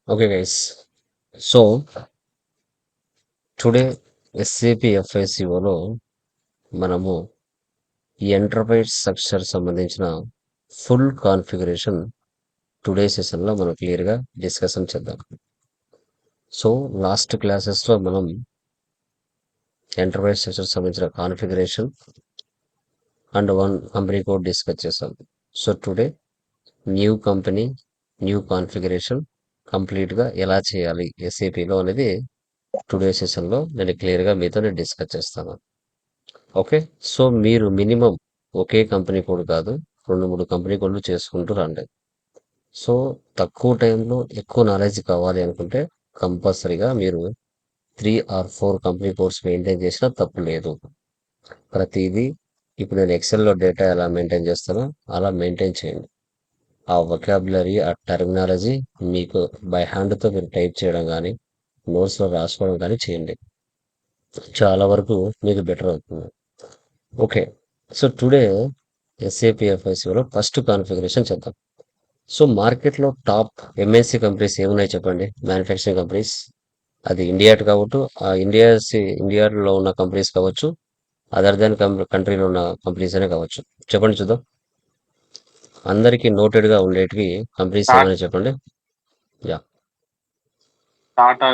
Okay, guys. So today SAP FICOలో మనము ఈ ఎంటర్ప్రైజ్ స్ట్రక్చర్ సంబంధించిన ఫుల్ కాన్ఫిగరేషన్ టుడే సెషన్లో మనం క్లియర్గా డిస్కషన్ చేద్దాం. సో లాస్ట్ క్లాసెస్లో మనం ఎంటర్ప్రైజ్ స్ట్రక్చర్ సంబంధించిన configuration and one company code discuss చేసాం. So today new company new configuration కంప్లీట్గా ఎలా చేయాలి ఎస్ఏపిలో అనేది టుడే సెషన్లో నేను క్లియర్గా మీతో డిస్కస్ చేస్తాను. ఓకే. సో మీరు మినిమం ఒకే కంపెనీ కోడ్ కాదు 2, 3 కంపెనీ కోడ్లు చేసుకుంటూ రండి. సో తక్కువ టైంలో ఎక్కువ నాలెడ్జ్ కావాలి అనుకుంటే కంపల్సరీగా మీరు 3 or 4 కంపెనీ కోడ్స్ మెయింటైన్ చేసినా తప్పు లేదు. ప్రతిదీ ఇప్పుడు నేను ఎక్సెల్‌లో డేటా ఎలా మెయింటైన్ చేస్తానో అలా మెయింటైన్ చేయండి. ఆ వొకాబులరీ, ఆ టర్మినాలజీ మీకు బై హ్యాండ్‌తో మీరు టైప్ చేయడం గానీ, నోట్స్‌లో రాసుకోవడం గానీ చేయండి. చాలా వరకు మీకు బెటర్ అవుతుంది. ఓకే. సో టుడే ఎస్ఏపి ఎఫ్ఐసిలో ఫస్ట్ కాన్ఫిగరేషన్ చేద్దాం. సో మార్కెట్లో టాప్ ఎంఎన్సి కంపెనీస్ ఏమున్నాయి చెప్పండి? Manufacturing companies. అది ఇండియాలో ఉన్న కంపెనీస్ కావచ్చు, అదర్ దాన్ కంట్రీలో ఉన్న కంపెనీస్ అనే కావచ్చు. చెప్పండి చూద్దాం. అందరికీ నోటెడ్గా ఉండేటివి కంపెనీస్ టాటా ఏమైనా చెప్పండి. యా. టాటా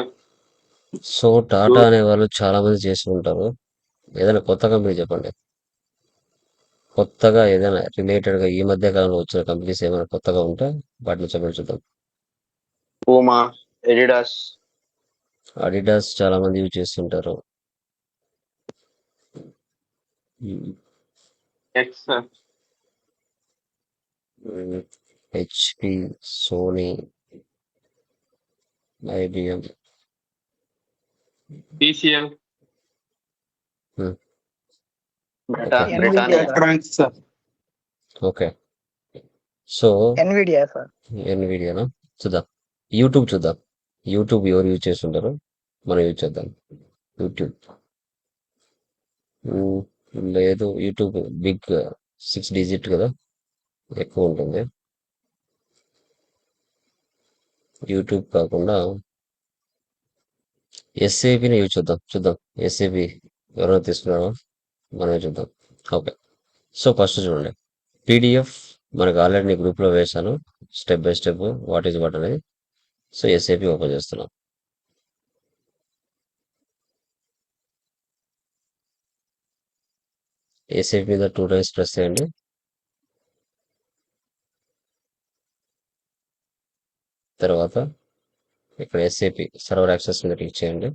సో టాటా అనే వాళ్ళు చాలా మంది చేసి ఉంటారు. ఏదైనా కొత్త కంపెనీ చెప్పండి. కొత్తగా ఏదైనా రిలేటెడ్గా ఈ మధ్య కాలంలో వచ్చిన కంపెనీస్ ఏమైనా కొత్తగా ఉంటే వాటిని చెప్పండి చూద్దాం. పూమా ఎడిడాస్ అడిడాస్ చాలా మంది యూజ్ చేస్తుంటారు. X HP, Sony, IBM. TCL okay. Britannia electronics okay. So Nvidia sir. ఎన్విడియానా చూద్దాం. యూట్యూబ్ చూద్దాం. యూట్యూబ్ ఎవరు యూజ్ చేస్తుంటారో మనం యూజ్ చేద్దాం. యూట్యూబ్ లేదు, యూట్యూబ్ బిగ్ 6 డిజిట్ కదా, ఎక్కువ ఉంటుంది. యూట్యూబ్ కాకుండా ఎస్ఏపిని యూజ్ చూద్దాం. ఎస్ఏపి ఎవరైనా తీసుకున్నారో మనమే చూద్దాం. ఓకే. సో ఫస్ట్ చూడండి, పీడిఎఫ్ మనకు ఆల్రెడీ నీ గ్రూప్లో వేశాను, step by step what is what అనేది. సో ఎస్ఏపి ఓపెన్ చేస్తున్నాం. ఎస్ఏపి మీద 2 టైమ్స్ ప్రెస్ చేయండి. తర్వాత ఇక్కడ ఎస్ఏపి సర్వర్ యాక్సెస్ మీద క్లిక్ చేయండి.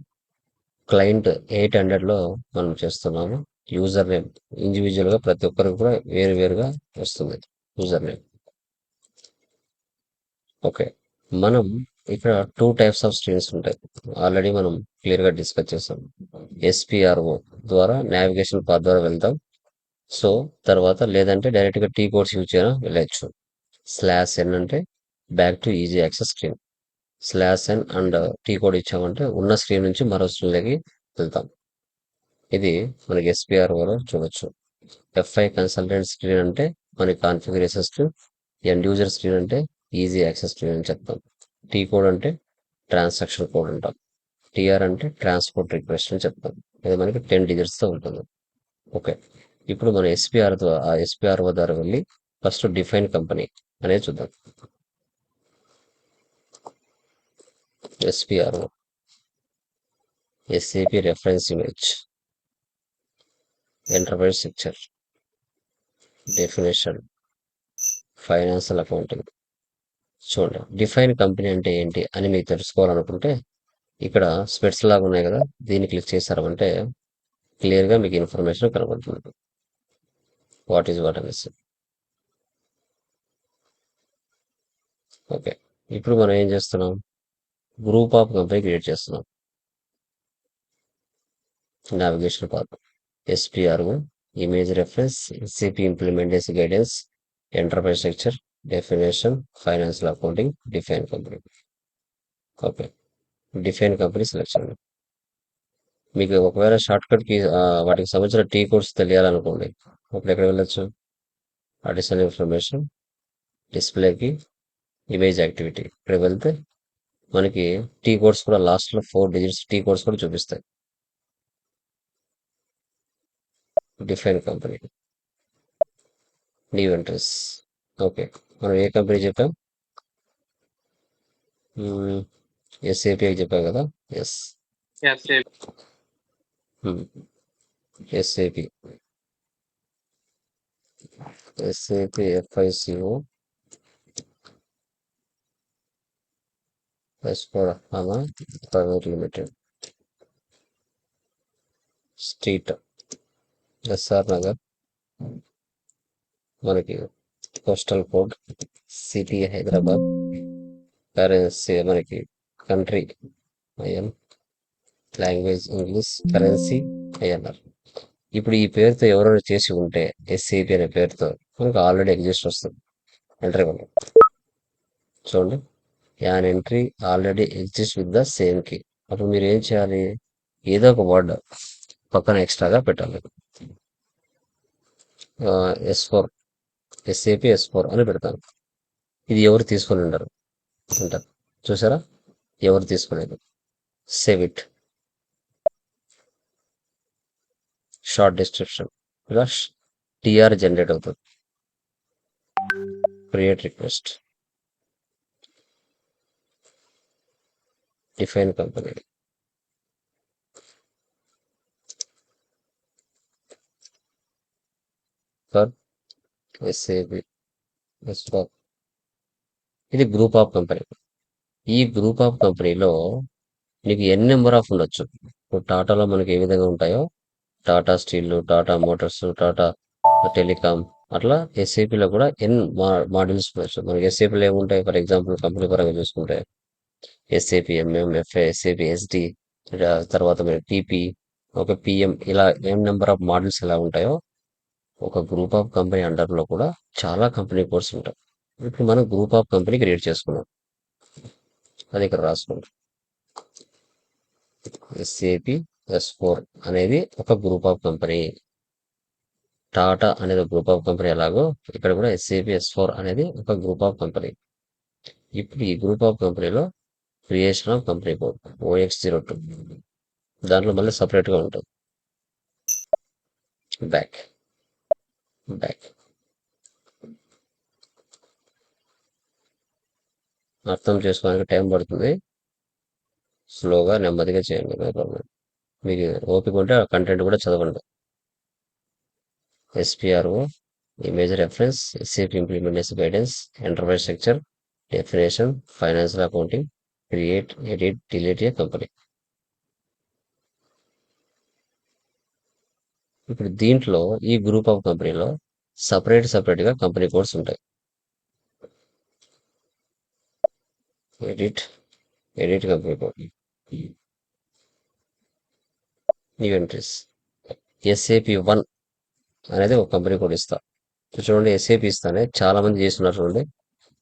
క్లయింట్ 800లో మనం చేస్తున్నాము. యూజర్ నేమ్ ఇండివిజువల్గా ప్రతి ఒక్కరికి కూడా వేరుగా వస్తుంది యూజర్ నేమ్. ఓకే. మనం ఇక్కడ 2 టైప్స్ ఆఫ్ స్ట్రీమ్స్ ఉంటాయి. ఆల్రెడీ మనం క్లియర్గా డిస్కస్ చేసాం. ఎస్పిఆర్ఓ ద్వారా నావిగేషన్ పాత్ ద్వారా వెళ్తాం. సో తర్వాత లేదంటే డైరెక్ట్గా టీ కోడ్స్ యూజ్ చేయడం వెళ్ళచ్చు. /n అంటే back to easy access screen. /n and T code ఇచ్చామంటే ఉన్న స్క్రీన్ నుంచి మరో స్క్రీన్లోకి వెళ్తాం. ఇది మనకి ఎస్పిఆర్ఓలో చూడొచ్చు. ఎఫ్ఐ కన్సల్టెంట్ స్క్రీన్ అంటే మనకి configuration screen. End user screen అంటే ఈజీ యాక్సెస్ స్క్రీన్ అని చెప్తాం. టీ కోడ్ అంటే ట్రాన్సాక్షన్ కోడ్ అంటాం. టిఆర్ అంటే ట్రాన్స్పోర్ట్ రిక్వెస్ట్ అని చెప్తాం. ఇది మనకి 10 డిజిట్స్తో ఉంటుంది. ఓకే. ఇప్పుడు మన ఎస్పిఆర్ఓ ద్వారా వెళ్ళి ఫస్ట్ డిఫైన్ కంపెనీ అనేది చూద్దాం. SPRO SAP reference image enterprise structure definition financial accounting. చూడండి, డిఫైన్ కంపెనీ అంటే ఏంటి అని మీకు తెలుసుకోవాలనుకుంటే ఇక్కడ స్పెట్స్ లాగా ఉన్నాయి కదా, దీన్ని క్లిక్ చేశారంటే క్లియర్గా మీకు ఇన్ఫర్మేషన్ కనబడుతుంది. వాట్ ఈజ్ వాట్ అనేసి. ఓకే. ఇప్పుడు మనం ఏం చేస్తున్నాం, గ్రూప్ ఆఫ్ కంపెనీ క్రియేట్ చేస్తున్నాం. Navigation path SPRO image reference SCP implementation guidance enterprise structure definition financial accounting define company. Okay. Define company select చేయండి. మీకు ఒకవేళ షార్ట్ కట్ కి వాటికి సంబంధించిన టీ కోడ్స్ తెలియాలనుకోండి, అప్పుడు ఎక్కడ వెళ్ళొచ్చు, అడిషనల్ ఇన్ఫర్మేషన్ డిస్ప్లేకి ఇమేజ్ యాక్టివిటీ ఇక్కడ వెళ్తే మనకి టీ కోడ్స్ కూడా లాస్ట్లో 4 డిజిట్స్ టీ కోడ్స్ కూడా చూపిస్తాయి. Define company new entries. Okay, మనం ఏ కంపెనీ చెప్పాం? ఎస్ఏపి చెప్పాం కదా. Yes SAP SAP FICO S four HANA private limited, street SR Nagar, మనకి postal code city Hyderabad, currency మనకి country IN, language English, currency INR. ఇప్పుడు ఈ పేరుతో ఎవరైనా చేసి ఉంటే ఎస్ఏపి అనే పేరుతో మనకు ఆల్రెడీ ఎగ్జిస్ట్ వస్తుంది. ఎంటర్ ఇవ్వండి. చూడండి, an entry already exist with the same key. అప్పుడు మీరు ఏం చేయాలి? ఏదో ఒక వర్డ్ పక్కన ఎక్స్ట్రాగా పెట్టాలి. S4 ఎస్ఏపి S4 అని పెడతాను. ఇది ఎవరు తీసుకొని ఉండరు అంటారు. చూసారా, ఎవరు తీసుకోలేదు. Save it. షార్ట్ డిస్క్రిప్షన్ ఇలా టిఆర్ జనరేట్ అవుతుంది. Create request, define company, for SAP S4. ఇది గ్రూప్ ఆఫ్ కంపెనీ. ఈ గ్రూప్ ఆఫ్ కంపెనీలో నీకు ఎన్ నెంబర్ ఆఫ్ ఉండొచ్చు. ఇప్పుడు టాటాలో మనకి ఏ విధంగా ఉంటాయో Tata steel, Tata Motors, Tata telecom, అట్లా ఎస్ఏపిలో కూడా ఎన్ మాడ్యూల్స్ ఉండొచ్చు. మనకి ఎస్ఏపిలో ఏముంటాయి? ఫర్ ఎగ్జాంపుల్ కంపెనీ పరంగా చూసుకుంటే SAP MM, FA, SAP SD, తర్వాత మీరు టీపీ, ఒక పిఎం, ఇలా ఎం నెంబర్ ఆఫ్ మాడ్యూల్స్ ఎలా ఉంటాయో ఒక గ్రూప్ ఆఫ్ కంపెనీ అండర్లో కూడా చాలా కంపెనీ కోర్స్ ఉంటాయి. ఇప్పుడు మనం గ్రూప్ ఆఫ్ కంపెనీ క్రియేట్ చేసుకున్నాం. అది ఇక్కడ రాసుకోండి. ఎస్ఏపి S4 అనేది ఒక గ్రూప్ ఆఫ్ కంపెనీ. టాటా అనేది ఒక గ్రూప్ ఆఫ్ కంపెనీ ఎలాగో ఇక్కడ కూడా ఎస్ఏపి S4 అనేది ఒక గ్రూప్ ఆఫ్ కంపెనీ. ఇప్పుడు ఈ గ్రూప్ ఆఫ్ కంపెనీలో creation of company code OX02 దాంట్లో మళ్ళీ సపరేట్గా ఉంటుంది. బ్యాక్ బ్యాక్ అర్థం చేసుకోవడానికి టైం పడుతుంది. స్లోగా నెమ్మదిగా చేయండి, నో ప్రాబ్లం. మీకు ఓపిక ఉంటే ఆ కంటెంట్ కూడా చదవండి. SPRO, image reference, SAP implementation guidance, enterprise structure, definition, financial accounting, create, edit, delete a company. ఇప్పుడు దీంట్లో ఈ గ్రూప్ ఆఫ్ కంపెనీలో సపరేట్గా కంపెనీ కోడ్స్ ఉంటాయి. Edit company code, new entries. SAP1 అనేది ఒక కంపెనీ కోడ్ ఇస్తా. చూడండి, ఎస్ఏపి ఇస్తానే చాలా మంది చేస్తున్నారు. చూడండి,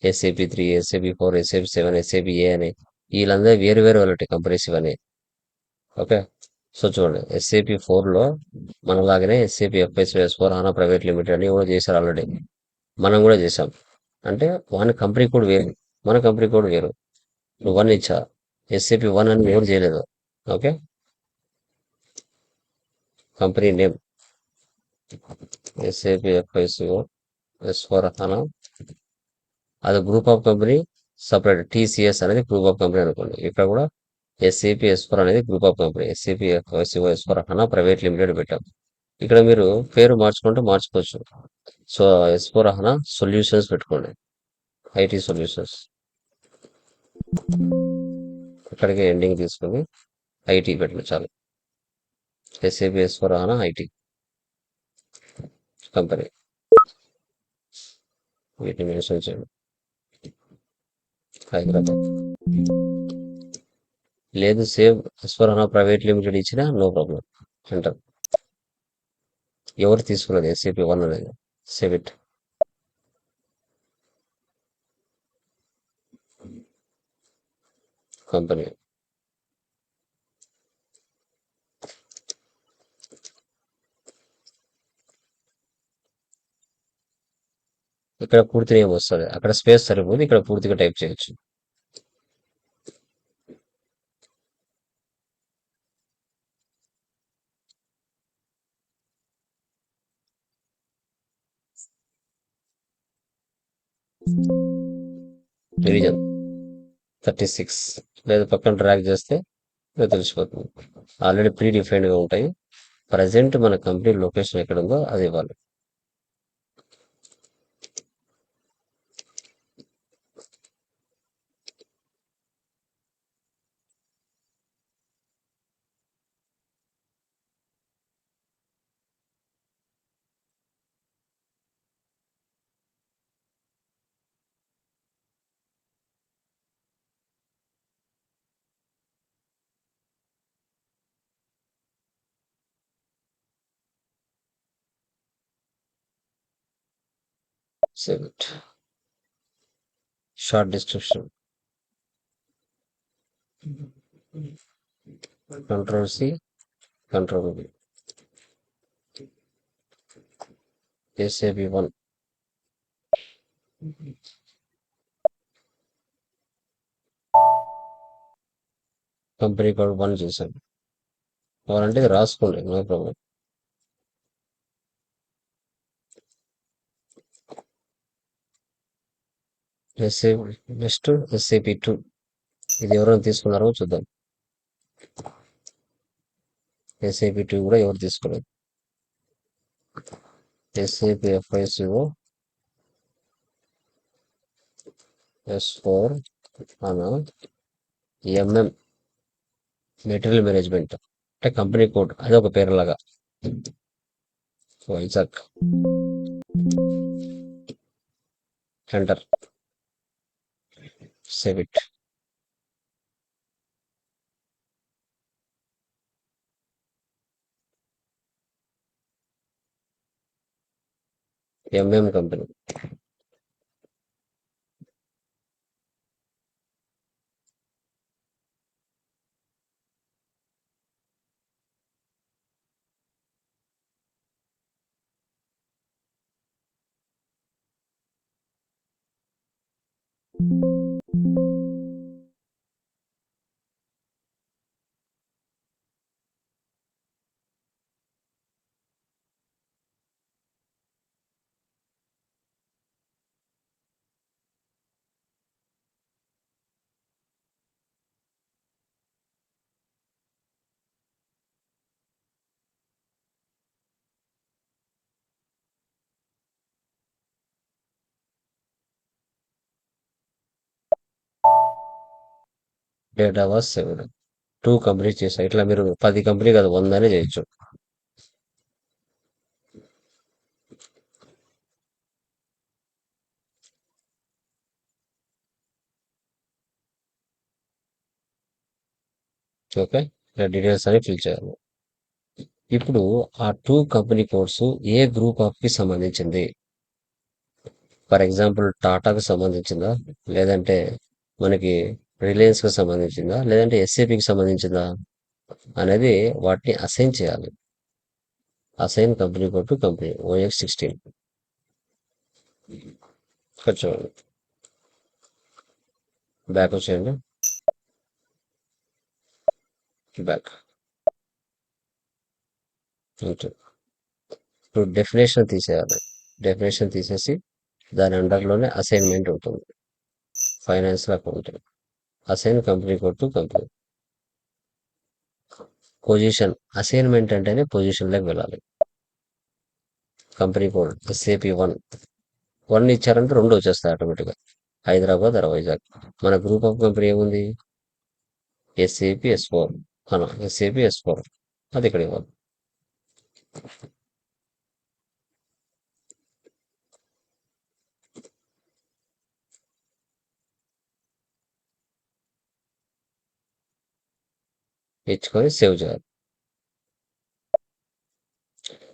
SAP3, SAP4, SAP7, SAPA అని వీళ్ళందరూ వేరు వేరు వాళ్ళ కంపెనీస్ ఇవన్నీ. ఓకే, సో చూడండి, SAP4లో మనలాగానే SAP FS4HANA ప్రైవేట్ లిమిటెడ్ అని కూడా చేశారు ఆల్రెడీ. మనం కూడా చేసాం. అంటే వాని కంపెనీ కోడ్ వేరు, మన కంపెనీ కోడ్ వేరు. నువ్వు 1 ఇచ్చా, SAP1 అని ఎవరు చేయలేదు. Okay, company name SAP FICO S4HANA, అది group of company separate. TCS అనేది గ్రూప్ ఆఫ్ కంపెనీ అనుకోండి. ఇక్కడ కూడా SAP S4 అనేది group of company. SAP FICO S4HANA private limited పెట్టాం. ఇక్కడ మీరు పేరు మార్చుకుంటే మార్చుకోవచ్చు. సో S4HANA సొల్యూషన్స్ పెట్టుకోండి, IT సొల్యూషన్స్. ఇక్కడికి ఎండింగ్ తీసుకుని IT పెట్టండి చాలు. SAP S4HANA IT కంపెనీ, వీటిని మెన్షన్ చేయండి. హైదరాబాద్. లేదు సేవ్ S4HANA ప్రైవేట్ లిమిటెడ్ ఇచ్చినా నో ప్రాబ్లం. ఎంటర్. ఎవరు తీసుకున్నది SAP1 అనేది? Save it. కంపెనీ, ఇక్కడ పూర్తి నేమ్ వస్తుంది, అక్కడ స్పేస్ సరిపోదు, ఇక్కడ పూర్తిగా టైప్ చేయొచ్చు. రీజన్ 36 లేదా పక్కన డ్రాగ్ చేస్తే మీకు తెలిసిపోతుంది. ఆల్రెడీ ప్రీ డిఫైన్డ్గా ఉంటాయి. ప్రజెంట్ మన కంపెనీ లొకేషన్ ఎక్కడ ఉందో అది ఇవ్వాలి. Save it. Short description. Control C, control B. SAP1. Company code 1 చేశాను. కావాలంటే ఇది రాసుకోండి, నో ప్రాబ్లం. Next SAP2. ఇది ఎవరైనా తీసుకున్నారో చూద్దాం. SAP2 కూడా ఎవరు తీసుకోలేదు. SAP FICO S4 అనా MM మెటీరియల్ మేనేజ్మెంట్ అంటే కంపెనీ కోడ్, అది ఒక పేరులాగా. Vizag. Enter. Save it. MM company. Data was saved. 2 complete చేశారు. ఇట్లా మీరు 10 కంపెనీ కాదు 100 చేయొచ్చు. ఓకే, ఇలా డీటెయిల్స్ అని ఫిల్ చేయాలి. ఇప్పుడు ఆ 2 company codes A group of కి సంబంధించింది? ఫర్ ఎగ్జాంపుల్ టాటాకు సంబంధించిందా, లేదంటే మనకి రిలయన్స్ కి సంబంధించిందా, లేదంటే SAPకి సంబంధించిందా అనేది వాటిని అసైన్ చేయాలి. Assign company code to company OX16. ఇక్కడ చూడండి, బ్యాక్ వచ్చేయండి. బ్యాక్. ఇప్పుడు డెఫినేషన్ తీసేయాలి. డెఫినేషన్ తీసేసి దాని అండర్లోనే అసైన్మెంట్ ఉంటుంది. Financial accounting. Assign company code to company. Position. Assignment అంటేనే పొజిషన్లోకి వెళ్ళాలి. Company code SAP1. 1 ఇచ్చారంటే 2 వచ్చేస్తాయి ఆటోమేటిక్గా. హైదరాబాద్ ఆర్ వైజాగ్. మన గ్రూప్ ఆఫ్ కంపెనీ ఏముంది? SAP S4. SAP S4 అది ఇక్కడ ఇవ్వాలి. ఇచ్చుకొని సేవ్ చేయాలి.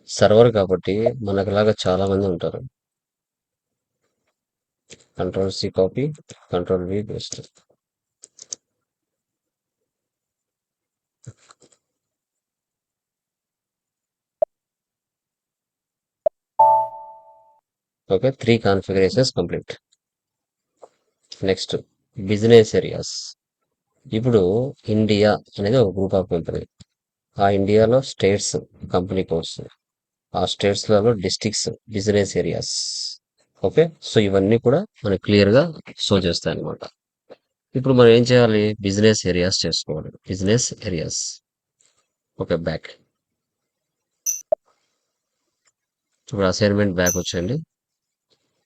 సర్వర్ కాబట్టి మనకులాగా చాలా మంది ఉంటారు. Control C copy, control V paste. Okay, 3 configurations complete. Next business areas. ఇప్పుడు ఇండియా అనేది ఒక గ్రూప్ ఆఫ్ కంపెనీ. ఆ ఇండియాలో స్టేట్స్ కంపెనీ కోడ్స్, ఆ స్టేట్స్లలో districts business areas. Okay. So ఇవన్నీ కూడా మనకి క్లియర్గా షో చేస్తాయి అనమాట. ఇప్పుడు మనం ఏం చేయాలి? బిజినెస్ ఏరియాస్ చేసుకోవాలి. Business areas. Okay, back. ఇప్పుడు అసైన్మెంట్ బ్యాక్ వచ్చేయండి.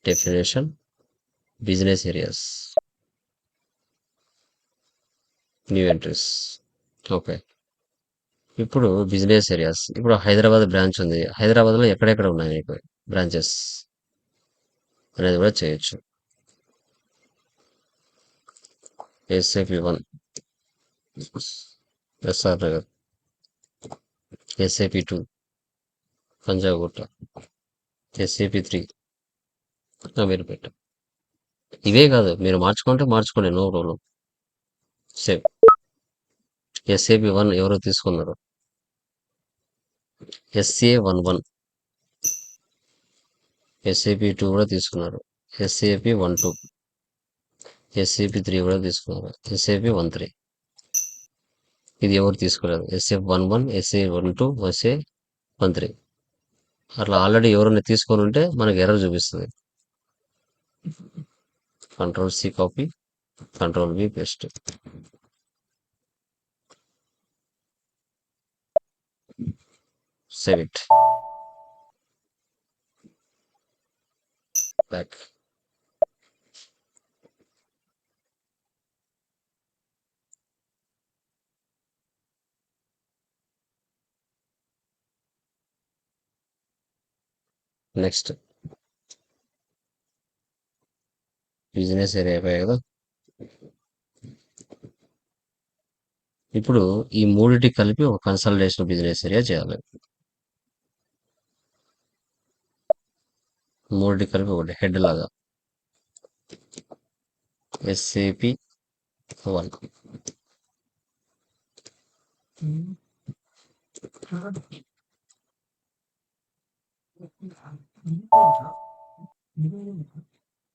Definition business areas, new entries. Okay. ఇప్పుడు బిజినెస్ ఏరియాస్. ఇప్పుడు హైదరాబాద్ బ్రాంచ్ ఉంది. హైదరాబాద్లో ఎక్కడెక్కడ ఉన్నాయి మీకు బ్రాంచెస్ అనేది కూడా చేయొచ్చు. SAP 1 SR Nagar, SAP 2 Panjagutta, SAP 3 Ameerpet. ఇవే కాదు, మీరు మార్చుకుంటే మార్చుకోండి, నో ప్రాబ్లం. సేమ్. ఎస్ఏపి 1 ఎవరో తీసుకున్నారు. SA11, ఎస్ఏపి 2 కూడా తీసుకున్నారు. ఎస్ఏపి 12, ఎస్ఏపి 3 కూడా తీసుకున్నారు. ఎస్ఏపి 13 ఇది ఎవరు తీసుకోలేదు. SF11, SA12, SA13 అట్లా ఆల్రెడీ ఎవరైనా తీసుకొని ఉంటే మనకి ఎర్రర్ చూపిస్తుంది. Control C copy, control V paste. Save it. Back. Next business area అయిపోయాయి కదా. ఇప్పుడు ఈ మూడిటి కలిపి ఒక కన్సల్టేషన్ బిజినెస్ ఏరియా చేయాలి. మూడిటి కలిపి ఒకటి హెడ్ లాగా. SAP 1,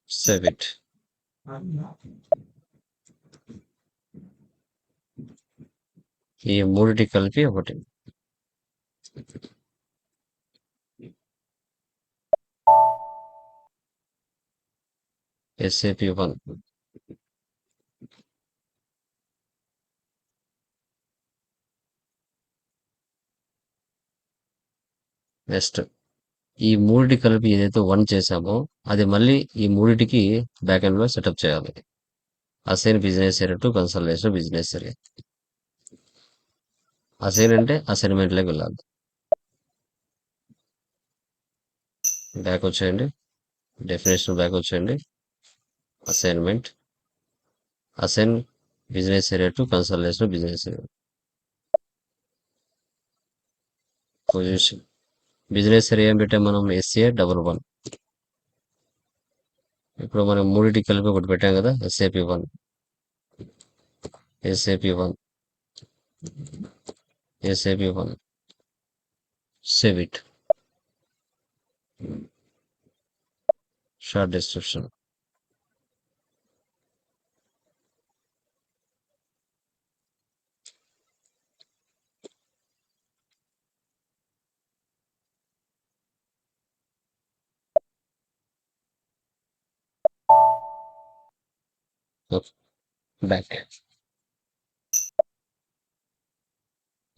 save it. ఈ మూడిటి కలిపి ఒకటి. ఎస్ఏపి 1, నెక్స్ట్ ఈ మూడిటి కలిపి ఏదైతే 1 చేసామో అది మళ్ళీ ఈ మూడిటికి బ్యాక్ ఎండ్ లో సెటప్ చేయాలి. Assign business area to consultation business area. Assign అంటే అసైన్మెంట్ లోకి వెళ్ళాలి. బ్యాక్ వచ్చేయండి. డెఫినేషన్ బ్యాక్ వచ్చేయండి. Assignment, assign business area to consultation business area. Position business area ఏం పెట్టాం మనం? SA11. ఇప్పుడు మనం మూడింటికి కలిపి ఒకటి పెట్టాం కదా, SAP 1, SAP 1, SAP 1. Save it. Short description. Back.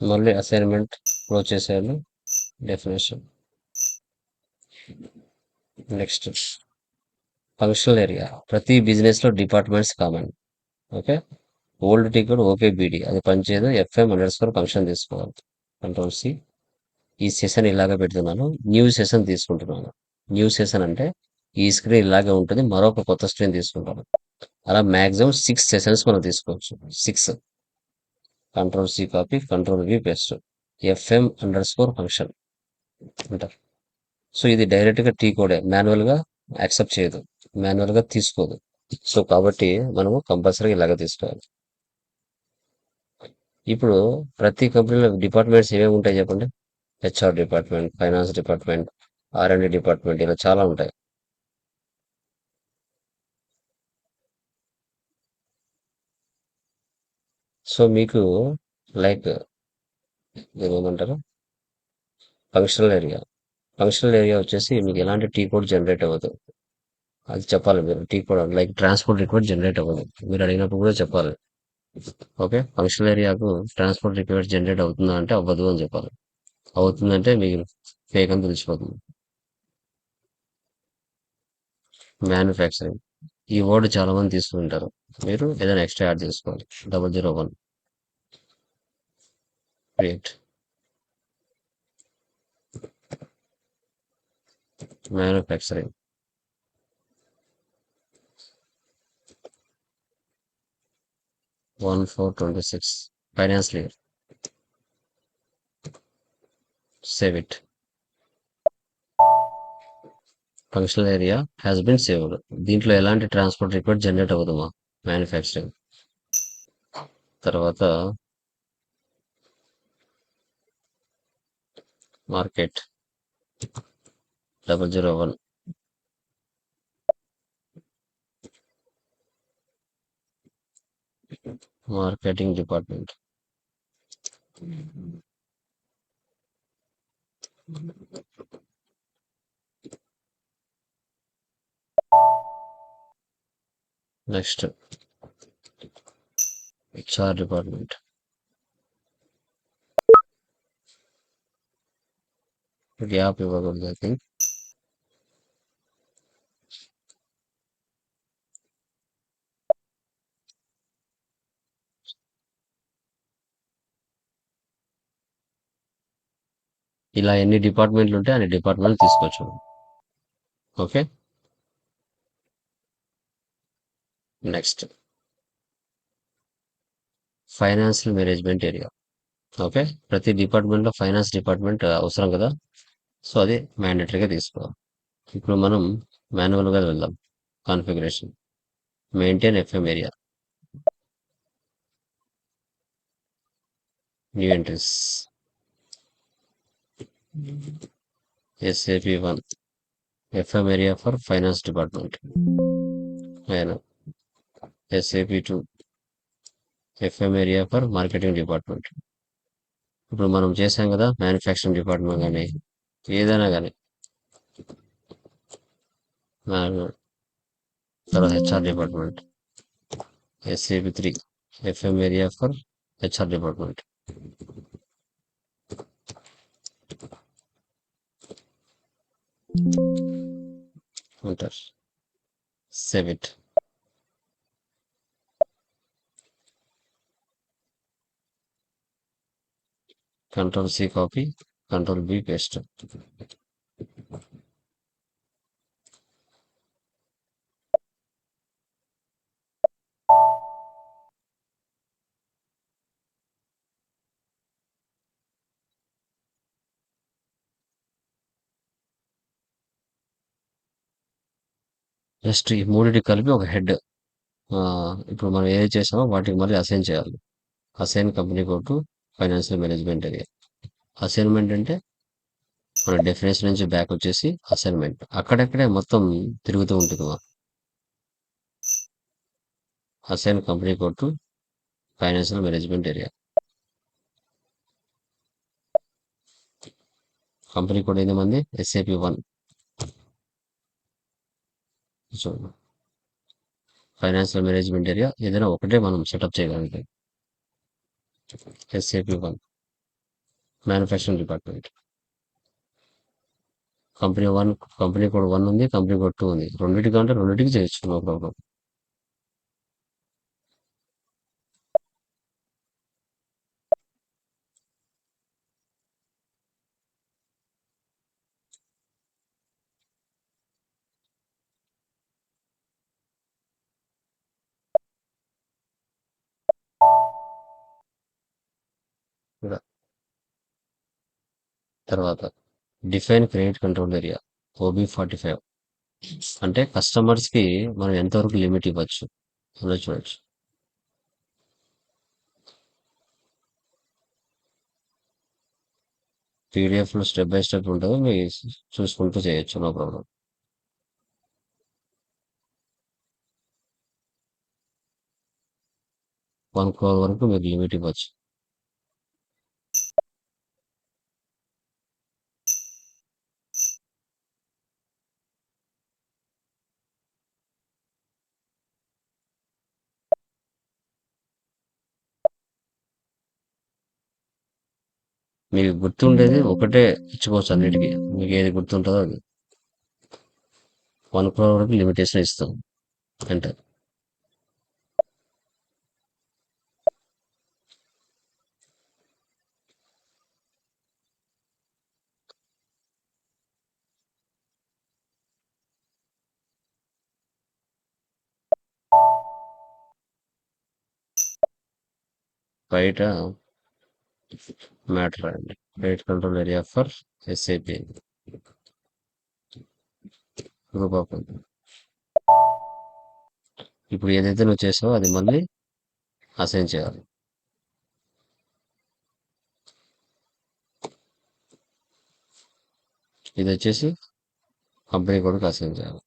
మళ్ళీ అసైన్మెంట్ క్లోజ్ చేసేయాలి. డెఫినేషన్. Next functional area. ప్రతి బిజినెస్ లో departments common. Okay. Old ticket OKBD అది పనిచేయదు. FM__ ఫంక్షన్ తీసుకోవాలి. Control C. ఈ సెషన్ ఇలాగ పెడుతున్నాను. న్యూ సెషన్ తీసుకుంటున్నాను. న్యూ సెషన్ అంటే ఈ స్క్రీన్ ఇలాగే ఉంటుంది. మరొక కొత్త స్క్రీన్ తీసుకుంటాను. అలా మాక్సిమం 6 సెషన్స్ మనం తీసుకోవచ్చు. 6. Control C copy, control V paste. FM__ function అంటారు. సో ఇది డైరెక్ట్ గా టీ కోడే, మాన్యువల్ గా యాక్సెప్ట్ చేయదు, మాన్యువల్ గా తీసుకోదు. సో కాబట్టి మనము కంపల్సరీగా ఇలాగ తీసుకోవాలి. ఇప్పుడు ప్రతి కంపెనీలో డిపార్ట్మెంట్స్ ఏమేమి ఉంటాయి చెప్పండి? HR department, finance department, R&D department, ఇలా చాలా ఉంటాయి. సో మీకు లైక్ ఏమంటారు, ఫంక్షనల్ ఏరియా. ఫంక్షనల్ ఏరియా వచ్చేసి మీకు ఎలాంటి టీ కోడ్ జనరేట్ అవ్వదు. అది చెప్పాలి మీరు టీ కూడా లైక్ ట్రాన్స్పోర్ట్ రిక్వైర్డ్ జనరేట్ అవ్వదు మీరు అడిగినప్పుడు కూడా చెప్పాలి. ఓకే, ఫంక్షనల్ ఏరియాకు ట్రాన్స్పోర్ట్ రిక్వైర్డ్ జనరేట్ అవుతుందా అంటే అవ్వదు అని చెప్పాలి. అవుతుందంటే మీకు ఫేక్ అని తెలిసిపోతుంది. మ్యానుఫ్యాక్చరింగ్ ఈ వర్డ్ చాలా మంది తీసుకుంటారు. మీరు ఏదైనా ఎక్స్ట్రా యాడ్ చేసుకోవాలి. 001 create manufacturing 1426 finance year save it. Functional area has been saved. దీంట్లో ఎలాంటి ట్రాన్స్పోర్ట్ రిక్వైర్డ్ జనరేట్ అవ్వదమ్మా మ్యానుఫ్యాక్చరింగ్. తర్వాత market 001 marketing department. Next HR department. Gap ఇవ్వకూడదు ఐ థింక్. ఇలా ఎన్ని డిపార్ట్మెంట్లు ఉంటే అన్ని డిపార్ట్మెంట్లు తీసుకోవచ్చు. Okay, next financial management area. Okay, ప్రతి డిపార్ట్మెంట్లో ఫైనాన్స్ డిపార్ట్మెంట్ అవసరం కదా, సో అది మ్యాండేటరీగా తీసుకోవాలి. ఇప్పుడు మనం మాన్యువల్గా వెళ్దాం. Configuration maintain FM area new entries SAP1 FM area for finance department and SAP2 FM area for marketing department. ఇప్పుడు మనం చేసాం కదా మ్యానుఫ్యాక్చరింగ్ డిపార్ట్మెంట్ కానీ ఏదైనా కానీ తర్వాత HR department SAP3 FM area for HR department. ఉంటారు save it. Control C copy, Control B paste. Just ఈ మూడింటికి కలిపి ఒక హెడ్. ఇప్పుడు మనం ఏది చేసామో వాటికి మళ్ళీ అసైన్ చేయాలి. Assign company code to financial management area. Assignment అంటే మన డెఫినేషన్ నుంచి బ్యాక్ వచ్చేసి అసైన్మెంట్ అక్కడక్కడే మొత్తం తిరుగుతూ ఉంటుంది. Assign company code to financial management area. Company code ఏంది మంది SAP1. చూడండి, ఫైనాన్షియల్ మేనేజ్మెంట్ ఏరియా ఏదైనా ఒకటే మనం సెటప్ చేయగలిగితే SAP1 manufacturing department. Company code 1 ఉంది, కంపెనీ కోడ్ 2 ఉంది. రెండింటికి చేయొచ్చు, నో ప్రాబ్లం. తర్వాత define credit control area OB45 అంటే కస్టమర్స్ కి మనం ఎంతవరకు లిమిట్ ఇవ్వచ్చు అలా చూడొచ్చు. PDF లో స్టెప్ బై స్టెప్ ఉంటుంది, మీరు చూసుకుంటూ చేయొచ్చు, నో ప్రాబ్లం. 1 crore వరకు మీకు లిమిట్ ఇవ్వచ్చు. మీకు గుర్తుండేది ఒకటే ఇచ్చుకోవచ్చు అన్నిటికీ. మీకు ఏది గుర్తుంటుందో అది. 1 crore వరకు లిమిటేషన్ ఇస్తాం. అంటే బయట మ్యాటర్ అండి. Credit control area for SAP group of. ఇప్పుడు ఏదైతే నువ్వు చేసావో అది మళ్ళీ అసైన్ చేయాలి. ఇది వచ్చేసి కంపెనీ కూడా అసైన్ చేయాలి.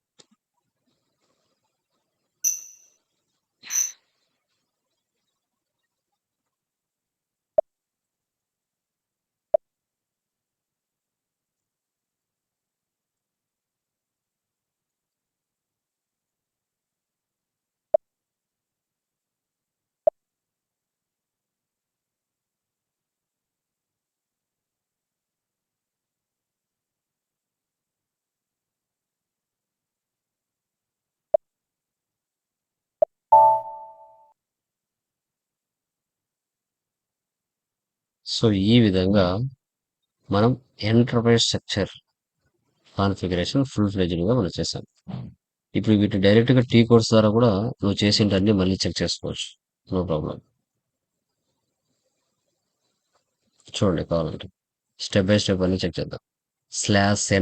సో ఈ విధంగా మనం ఎంటర్ప్రైజ్ స్ట్రక్చర్ కాన్ఫిగరేషన్ ఫుల్ ఫ్లెజ్డ్గా మనం చేసాం. ఇప్పుడు వీటిని డైరెక్ట్గా టీ కోర్స్ ద్వారా కూడా నువ్వు చేసింటన్ని మళ్ళీ చెక్ చేసుకోవచ్చు. No problem. చూడండి కావాలంటే స్టెప్ బై స్టెప్ అన్ని చెక్ చేద్దాం.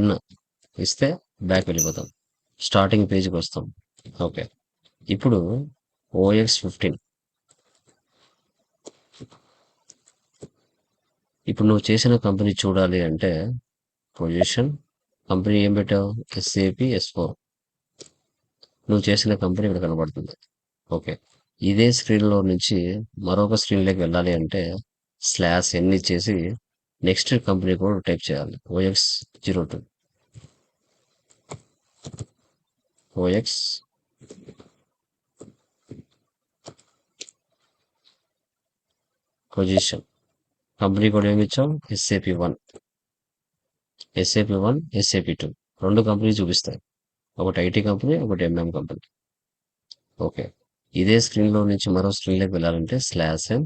/n ఇస్తే బ్యాక్ వెళ్ళిపోతాం. స్టార్టింగ్ పేజ్కి వస్తాం. ఓకే. ఇప్పుడు OX15. ఇప్పుడు నువ్వు చేసిన కంపెనీ చూడాలి అంటే పొజిషన్ కంపెనీ ఏం పెట్టావు? SAP S4. నువ్వు చేసిన కంపెనీ ఇక్కడ కనబడుతుంది. ఓకే. ఇదే స్క్రీన్లో నుంచి మరొక స్క్రీన్లోకి వెళ్ళాలి అంటే /n ఇచ్చేసి నెక్స్ట్ కంపెనీ కోడ్ టైప్ చేయాలి. OX02. OX position company code ఏమి ఇచ్చాం? SAP1. SAP1, SAP2 రెండు కంపెనీ చూపిస్తాయి. ఒకటి ఐటీ కంపెనీ, ఒకటి MM కంపెనీ. ఓకే. ఇదే స్క్రీన్లో నుంచి మరో స్క్రీన్లోకి వెళ్ళాలంటే /n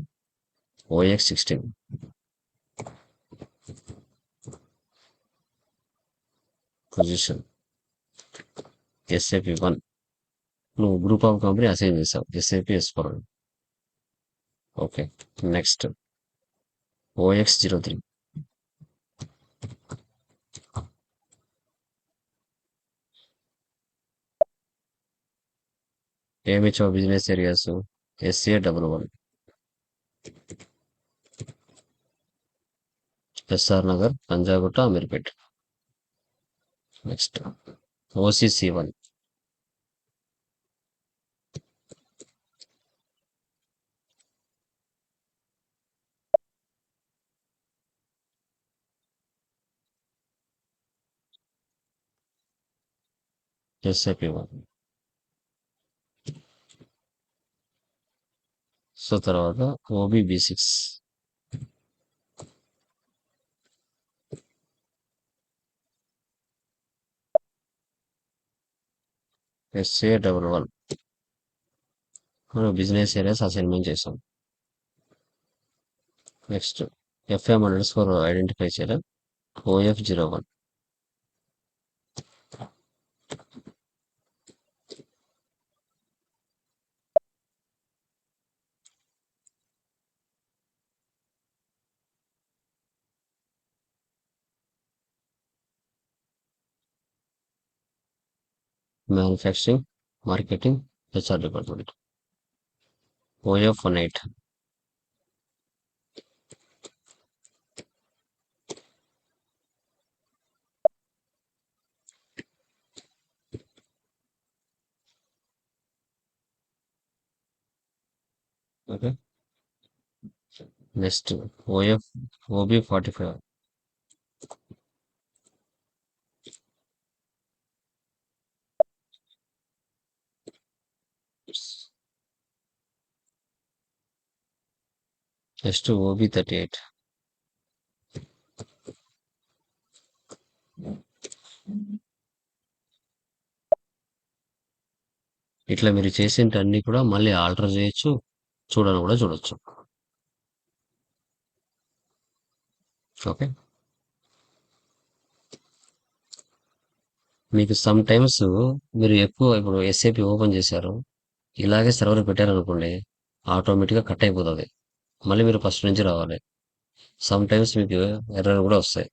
OX16. Position SAP1. నువ్వు గ్రూప్ ఆఫ్ కంపెనీ అసైన్ చేసావు. SAP S4. Okay. Next OX03. ఏమి ఇచ్చావు? Business areas SA11. SR Nagar, Panjagutta, Ameerpet. Next OCC1. SAP1. So తర్వాత OBB6. SA11. మనం బిజినెస్ ఏరియాస్ అసైన్మెంట్ చేసాం. నెక్స్ట్ FM_, ఐడెంటిఫై చేయడం. OF01. Manufacturing, marketing, HR department. OF18. Okay. Next OB45. Next OB38. ఇట్లా మీరు చేసేటన్ని కూడా మళ్ళీ ఆల్టర్ చేయొచ్చు, చూడని కూడా చూడొచ్చు. ఓకే, మీకు సమ్ టైమ్స్ మీరు ఎక్కువ ఇప్పుడు ఎస్ఏపి ఓపెన్ చేశారు, ఇలాగే సర్వర్ పెట్టారనుకోండి, ఆటోమేటిక్గా కట్ అయిపోతుంది, మళ్ళీ మీరు ఫస్ట్ నుంచి రావాలి. సమ్ టైమ్స్ మీకు ఎర్రర్ కూడా వస్తాయి.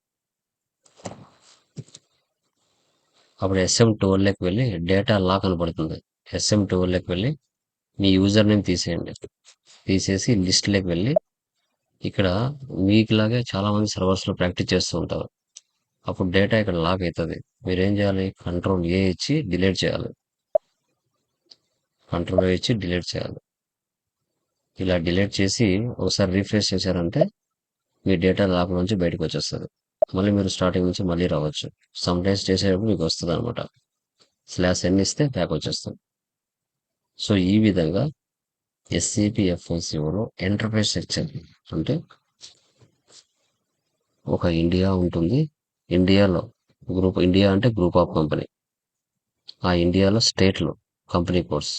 అప్పుడు SM12లోకి వెళ్ళి డేటా లాక్ అని పడుతుంది. SM12లోకి వెళ్ళి మీ యూజర్ నేమ్ తీసేయండి, తీసేసి లిస్ట్లోకి వెళ్ళి ఇక్కడ మీకులాగే చాలా మంది సర్వర్స్లో ప్రాక్టీస్ చేస్తూ ఉంటారు. అప్పుడు డేటా ఇక్కడ లాక్ అవుతుంది. మీరేం చేయాలి, Ctrl+A ఇచ్చి డిలీట్ చేయాలి. Ctrl+A ఇచ్చి డిలీట్ చేయాలి. ఇలా డిలీట్ చేసి ఒకసారి రీఫ్రెష్ చేశారంటే మీ డేటా లాక్ నుంచి బయటకు వచ్చేస్తుంది. మళ్ళీ మీరు స్టార్టింగ్ నుంచి మళ్ళీ రావచ్చు. సమ్ టైమ్స్ చేసేటప్పుడు మీకు వస్తుంది అనమాట. /n ఇస్తే బ్యాక్ వచ్చేస్తుంది. సో ఈ విధంగా SAP FICOలో ఎంటర్ప్రైజ్ సెక్షన్ అంటే ఒక ఇండియా ఉంటుంది. ఇండియాలో ఇండియా అంటే గ్రూప్ ఆఫ్ కంపెనీ. ఆ ఇండియాలో స్టేట్లో company codes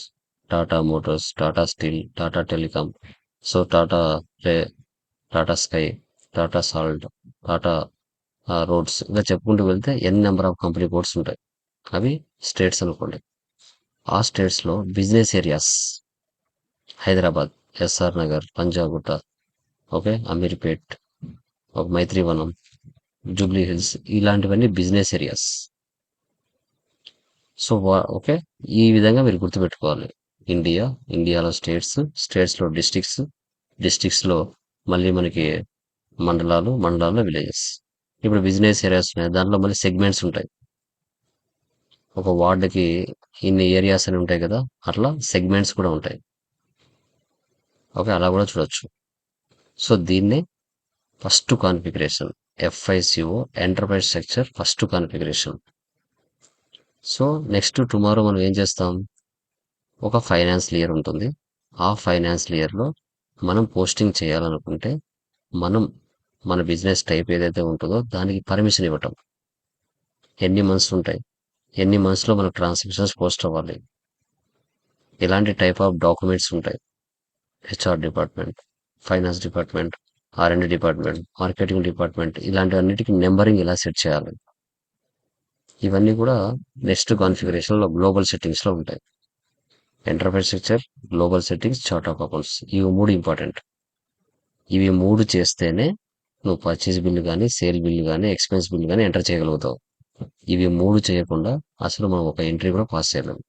Tata Motors, Tata steel, Tata telecom, so Tata sky, Tata salt, Tata roads, ఇలా చెప్పుకుంటూ వెళ్తే నెంబర్ ఆఫ్ కంపెనీ కోడ్స్ ఉంటాయి. అవి స్టేట్స్ అనుకోండి. ఆ స్టేట్స్లో business areas Hyderabad, SR Nagar, Panjagutta, okay, Ameerpet, Maitrivanam, Jubilee hills, ఇలాంటివన్నీ బిజినెస్ ఏరియాస్. సో ఓకే, ఈ విధంగా మీరు గుర్తుపెట్టుకోవాలి. ఇండియాలో స్టేట్స్లో డిస్ట్రిక్ట్స్లో మళ్ళీ మనకి మండలాల్లో విలేజెస్. ఇప్పుడు బిజినెస్ ఏరియాస్ ఉన్నాయి, దాంట్లో మళ్ళీ సెగ్మెంట్స్ ఉంటాయి. ఒక వార్డుకి ఇన్ని ఏరియాస్ అని ఉంటాయి కదా, అట్లా సెగ్మెంట్స్ కూడా ఉంటాయి. ఓకే, అలా కూడా చూడొచ్చు. సో దీన్నే first configuration, FICO enterprise structure first configuration. So next tomorrow మనం ఏం చేస్తాం, ఒక ఫైనాన్షియల్ ఇయర్ ఉంటుంది. ఆ ఫైనాన్షియల్ ఇయర్లో మనం పోస్టింగ్ చేయాలనుకుంటే మన బిజినెస్ టైప్ ఏదైతే ఉంటుందో దానికి పర్మిషన్ ఇవ్వటం. ఎన్ని మంత్స్ ఉంటాయి, ఎన్ని మంత్స్లో మనకు ట్రాన్సాక్షన్స్ పోస్ట్ అవ్వాలి, ఎలాంటి టైప్ ఆఫ్ డాక్యుమెంట్స్ ఉంటాయి, HR department, finance department, R&D department, marketing department, ఇలాంటివన్నిటికీ నెంబరింగ్ ఎలా సెట్ చేయాలి, ఇవన్నీ కూడా నెక్స్ట్ కాన్ఫిగరేషన్లో గ్లోబల్ సెట్టింగ్స్లో ఉంటాయి. Enterprise structure, global settings, chart of accounts, ఇవి 3 ఇంపార్టెంట్. ఇవి 3 చేస్తేనే నువ్వు పర్చేజ్ బిల్లు కానీ, సేల్ బిల్లు కానీ, ఎక్స్పెన్స్ బిల్లు కానీ ఎంటర్ చేయగలుగుతావు. ఇవి 3 చేయకుండా అసలు మనం ఒక ఎంట్రీ కూడా పాస్ చేయలేము.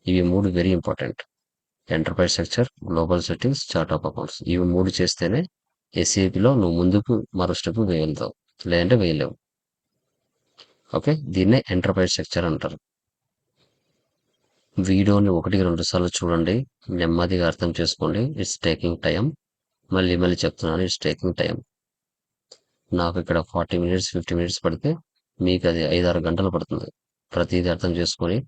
ఇవి 3 very important. Enterprise structure, global settings, chart of accounts, ఇవి 3 చేస్తేనే SAPలో నువ్వు ముందుకు మరో స్టెప్ వేయగలుగుతావు, లేదంటే వేయలేవు. ఓకే, దీన్నే ఎంటర్ప్రైజ్ స్ట్రక్చర్ అంటారు. వీడియోని 1-2 సార్లు చూడండి, నెమ్మదిగా అర్థం చేసుకోండి. It's taking time. మళ్ళీ చెప్తున్నాను, ఇట్స్ టేకింగ్ టైం. నాకు ఇక్కడ 40 మినిట్స్ 50 మినిట్స్ పడితే మీకు అది 5-6 గంటలు పడుతుంది. ప్రతిదీ అర్థం చేసుకొని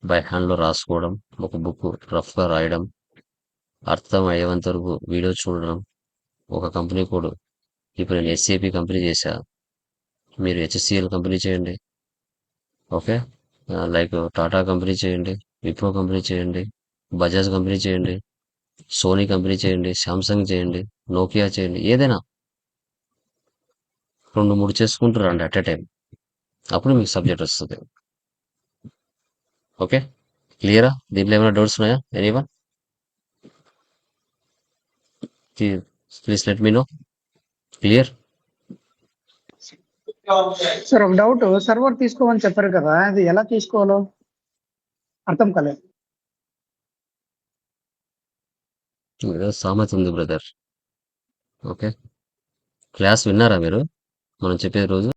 బై హ్యాండ్లో రాసుకోవడం, ఒక బుక్ రఫ్గా రాయడం, అర్థం అయ్యేంత వరకు వీడియో చూడడం. ఒక కంపెనీ కోడ్, ఇప్పుడు నేను SAP కంపెనీ చేశా, మీరు HCL కంపెనీ చేయండి. ఓకే, లైక్ టాటా కంపెనీ చేయండి, విప్రో కంపెనీ చేయండి, బజాజ్ కంపెనీ చేయండి, సోనీ కంపెనీ చేయండి, శాంసంగ్ చేయండి, నోకియా చేయండి, ఏదైనా 2-3 చేసుకుంటూ రండి అట్ ఎ టైం. అప్పుడు మీకు సబ్జెక్ట్ వస్తుంది. ఓకే, క్లియరా? దీంట్లో ఏమైనా డౌట్స్ ఉన్నాయా? Anyone? Please let me know. Clear? Sir ఒక డౌట్, సర్వర్ తీసుకోమని చెప్పారు కదా, అది ఎలా తీసుకోవాలో అర్థం కాలేదు. సామెత ఉంది బ్రదర్. ఓకే, క్లాస్ విన్నారా మీరు మనం చెప్పే రోజు?